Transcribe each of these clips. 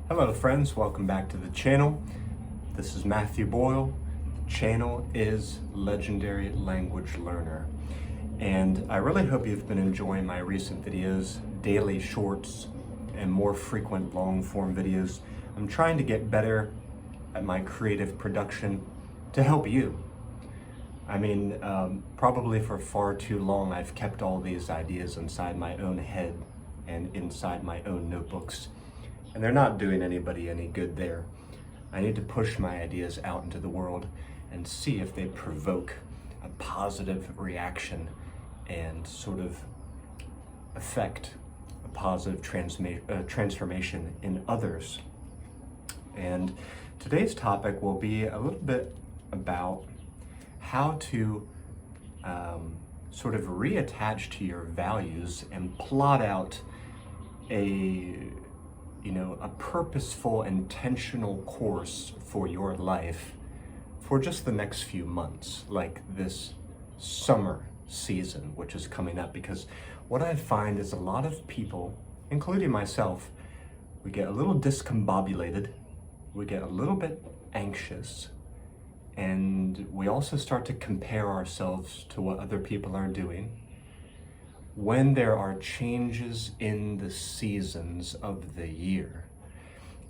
Hello friends, welcome back to the channel. This is Matthew Boyle. The channel is Legendary Language Learner. And I really hope you've been enjoying my recent videos, daily shorts, and more frequent long form videos. I'm trying to get better at my creative production to help you. Probably for far too long I've kept all these ideas inside my own head and inside my own notebooks. And they're not doing anybody any good there. I need to push my ideas out into the world and see if they provoke a positive reaction and sort of affect a positive transformation in others. And today's topic will be a little bit about how to sort of reattach to your values and plot out a purposeful, intentional course for your life for just the next few months, like this summer season, which is coming up. Because what I find is a lot of people, including myself, we get a little discombobulated, we get a little bit anxious, and we also start to compare ourselves to what other people are doing. When there are changes in the seasons of the year,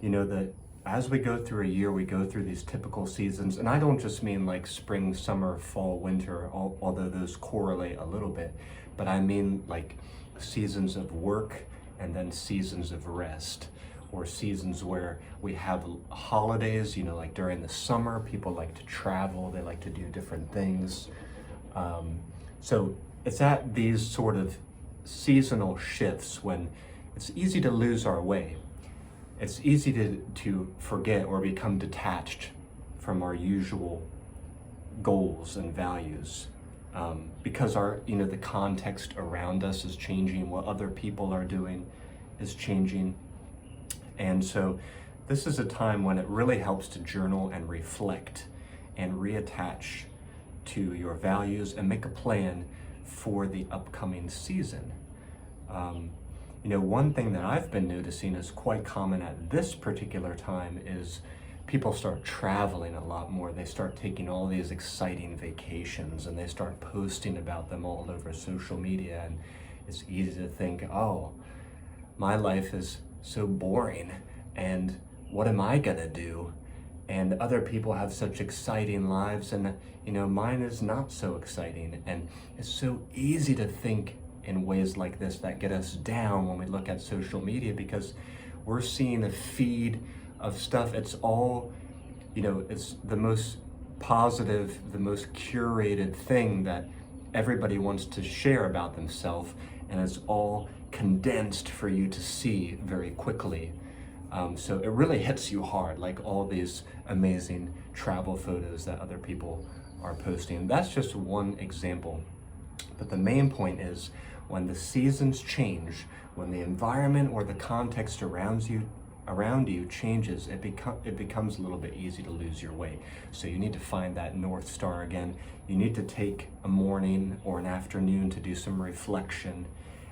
that as we go through a year, we go through these typical seasons, and I don't just mean like spring, summer, fall, winter, although those correlate a little bit, but I mean like seasons of work and then seasons of rest, or seasons where we have holidays, like during the summer, people like to travel, they like to do different things. So it's at these sort of seasonal shifts when it's easy to lose our way. It's easy to forget or become detached from our usual goals and values because the context around us is changing, what other people are doing is changing. And so this is a time when it really helps to journal and reflect and reattach to your values and make a plan for the upcoming season. One thing that I've been noticing is quite common at this particular time is people start traveling a lot more. They start taking all these exciting vacations and they start posting about them all over social media. And it's easy to think, oh, my life is so boring and what am I gonna do? And other people have such exciting lives and mine is not so exciting. And it's so easy to think in ways like this that get us down when we look at social media, because we're seeing a feed of stuff. It's all, it's the most positive, the most curated thing that everybody wants to share about themselves, and it's all condensed for you to see very quickly. So it really hits you hard, like all these amazing travel photos that other people are posting. That's just one example. But the main point is when the seasons change, when the environment or the context around you changes, it becomes a little bit easy to lose your way. So you need to find that North Star again. You need to take a morning or an afternoon to do some reflection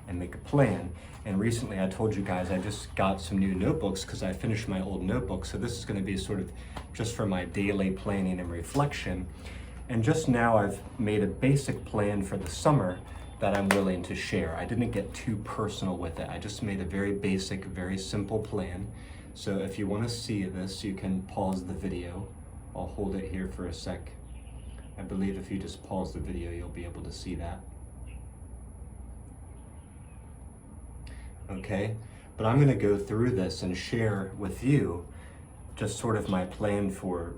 and make a plan. And recently I told you guys I just got some new notebooks because I finished my old notebook. So this is going to be sort of just for my daily planning and reflection. And just now I've made a basic plan for the summer that I'm willing to share. I didn't get too personal with it. I just made a very basic, very simple plan. So if you want to see this, you can pause the video. I'll hold it here for a sec. I believe if you just pause the video, you'll be able to see that. Okay, but I'm gonna go through this and share with you just sort of my plan for,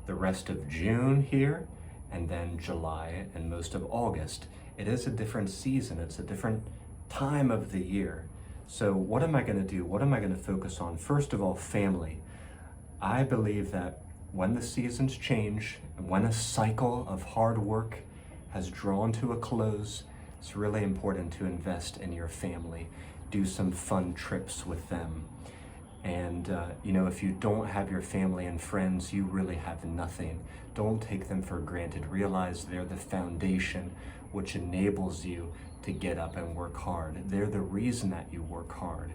the rest of June here, and then July and most of August. It is a different season, it's a different time of the year. So what am I gonna do? What am I gonna focus on? First of all, family. I believe that when the seasons change, when a cycle of hard work has drawn to a close, it's really important to invest in your family. Do some fun trips with them. And if you don't have your family and friends, you really have nothing. Don't take them for granted. Realize they're the foundation which enables you to get up and work hard. They're the reason that you work hard.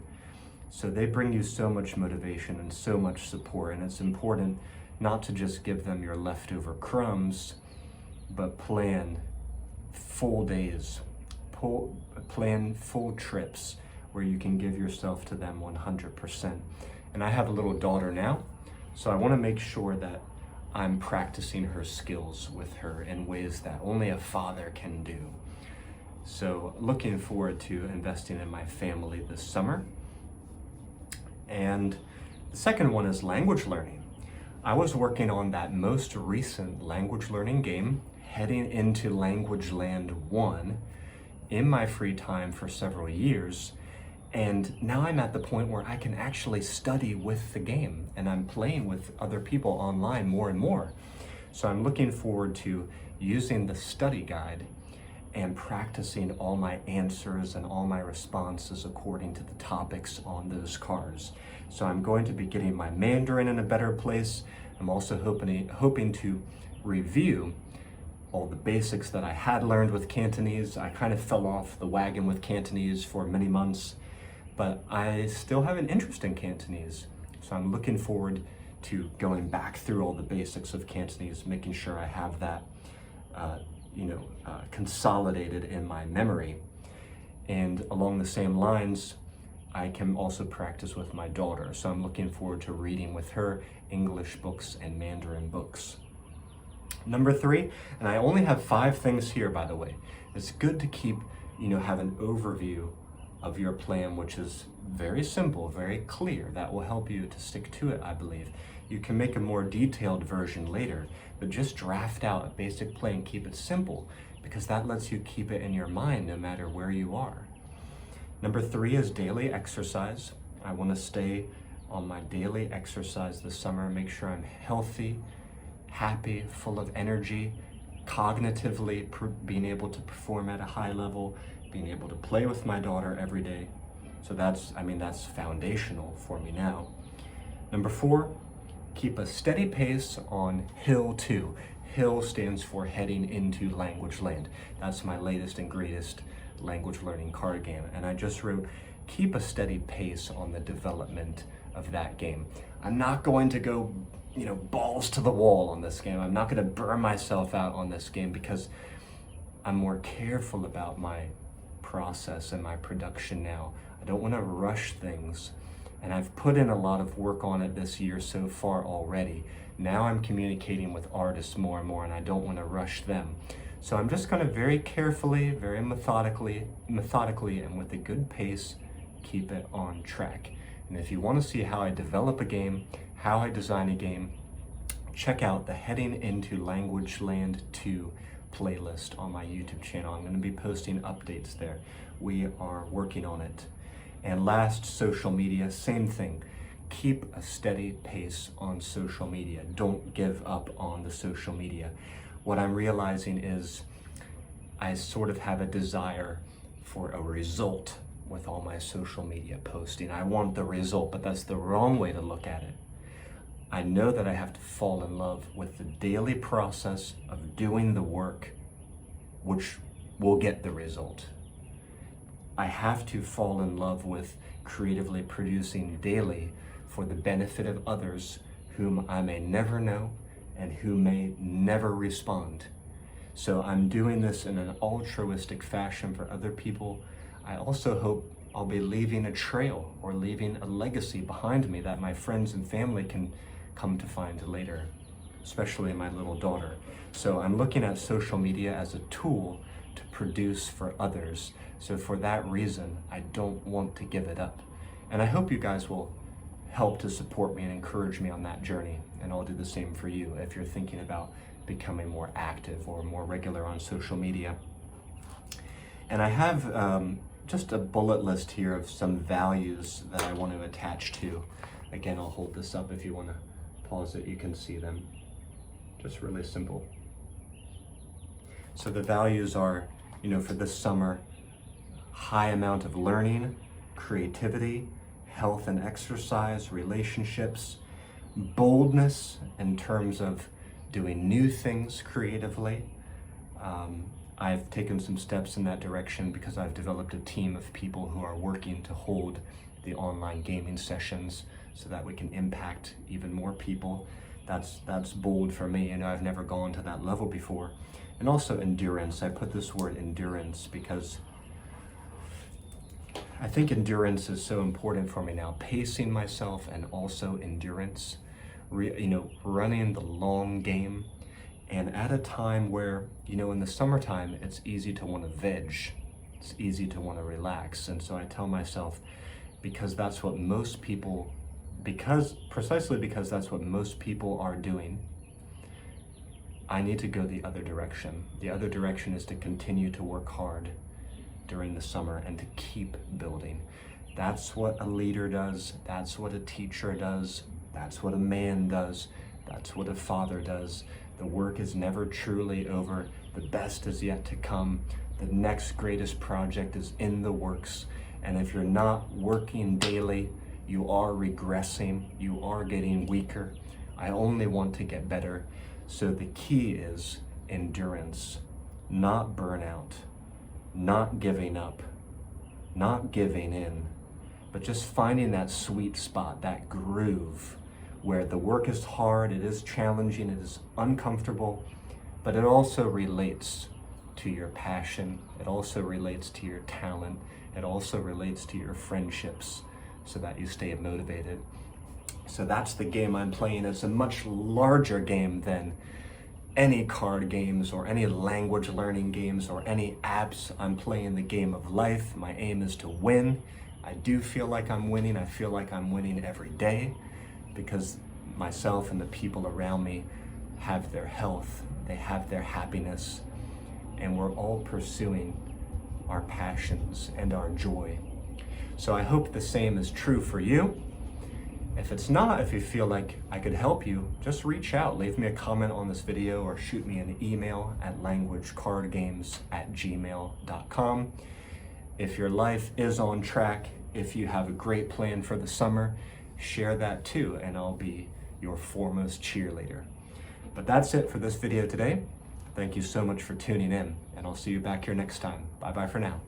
So they bring you so much motivation and so much support, and it's important not to just give them your leftover crumbs, but plan full days, plan full trips where you can give yourself to them 100%. And I have a little daughter now, so I want to make sure that I'm practicing her skills with her in ways that only a father can do. So looking forward to investing in my family this summer. And the second one is language learning. I was working on that most recent language learning game, heading into Language Land 1 in my free time for several years. And now I'm at the point where I can actually study with the game, and I'm playing with other people online more and more. So I'm looking forward to using the study guide and practicing all my answers and all my responses according to the topics on those cards. So I'm going to be getting my Mandarin in a better place. I'm also hoping to review all the basics that I had learned with Cantonese. I kind of fell off the wagon with Cantonese for many months, but I still have an interest in Cantonese. So I'm looking forward to going back through all the basics of Cantonese, making sure I have that consolidated in my memory. And along the same lines, I can also practice with my daughter. So I'm looking forward to reading with her English books and Mandarin books. Number 3, and I only have 5 things here, by the way. It's good to have an overview of your plan, which is very simple, very clear. That will help you to stick to it, I believe. You can make a more detailed version later, but just draft out a basic plan, keep it simple, because that lets you keep it in your mind no matter where you are. Number 3 is daily exercise. I want to stay on my daily exercise this summer, make sure I'm healthy, happy, full of energy, cognitively being able to perform at a high level, being able to play with my daughter every day. So that's foundational for me now. Number 4, keep a steady pace on Hill 2. Hill stands for heading into Language Land. That's my latest and greatest language learning card game. And I just wrote, keep a steady pace on the development of that game. I'm not going to go, balls to the wall on this game. I'm not going to burn myself out on this game because I'm more careful about my process and my production now. I don't want to rush things. And I've put in a lot of work on it this year so far already. Now I'm communicating with artists more and more, and I don't want to rush them. So I'm just going to very carefully, very methodically, and with a good pace, keep it on track. And if you want to see how I develop a game, how I design a game, check out the Heading into Language Land 2 playlist on my YouTube channel. I'm going to be posting updates there. We are working on it. And last, social media, same thing. Keep a steady pace on social media. Don't give up on the social media. What I'm realizing is I sort of have a desire for a result with all my social media posting. I want the result, but that's the wrong way to look at it. I know that I have to fall in love with the daily process of doing the work, which will get the result. I have to fall in love with creatively producing daily for the benefit of others whom I may never know and who may never respond. So I'm doing this in an altruistic fashion for other people. I also hope I'll be leaving a trail or leaving a legacy behind me that my friends and family can come to find later, especially my little daughter. So I'm looking at social media as a tool to produce for others. So for that reason, I don't want to give it up. And I hope you guys will help to support me and encourage me on that journey. And I'll do the same for you if you're thinking about becoming more active or more regular on social media. And I have just a bullet list here of some values that I want to attach to. Again, I'll hold this up if you want to pause it, you can see them. Just really simple. So the values are, for this summer, high amount of learning, creativity, health and exercise, relationships, boldness in terms of doing new things creatively. I've taken some steps in that direction because I've developed a team of people who are working to hold the online gaming sessions so that we can impact even more people. That's bold for me. You know, I've never gone to that level before. And also endurance. I put this word endurance because I think endurance is so important for me now. Pacing myself and also endurance. Running the long game. And at a time where, you know, in the summertime, it's easy to want to veg. It's easy to want to relax. And so I tell myself, because that's what most people, precisely because that's what most people are doing, I need to go the other direction. The other direction is to continue to work hard during the summer and to keep building. That's what a leader does. That's what a teacher does. That's what a man does. That's what a father does. The work is never truly over. The best is yet to come. The next greatest project is in the works. And if you're not working daily, you are regressing. You are getting weaker. I only want to get better. So the key is endurance, not burnout, not giving up, not giving in, but just finding that sweet spot, that groove, where the work is hard, it is challenging, it is uncomfortable, but it also relates to your passion, it also relates to your talent, it also relates to your friendships, so that you stay motivated. So that's the game I'm playing. It's a much larger game than any card games or any language learning games or any apps. I'm playing the game of life. My aim is to win. I do feel like I'm winning. I feel like I'm winning every day because myself and the people around me have their health, they have their happiness, and we're all pursuing our passions and our joy. So I hope the same is true for you. If it's not, if you feel like I could help you, just reach out, leave me a comment on this video or shoot me an email at languagecardgames@gmail.com. If your life is on track, if you have a great plan for the summer, share that too, and I'll be your foremost cheerleader. But that's it for this video today. Thank you so much for tuning in, and I'll see you back here next time. Bye-bye for now.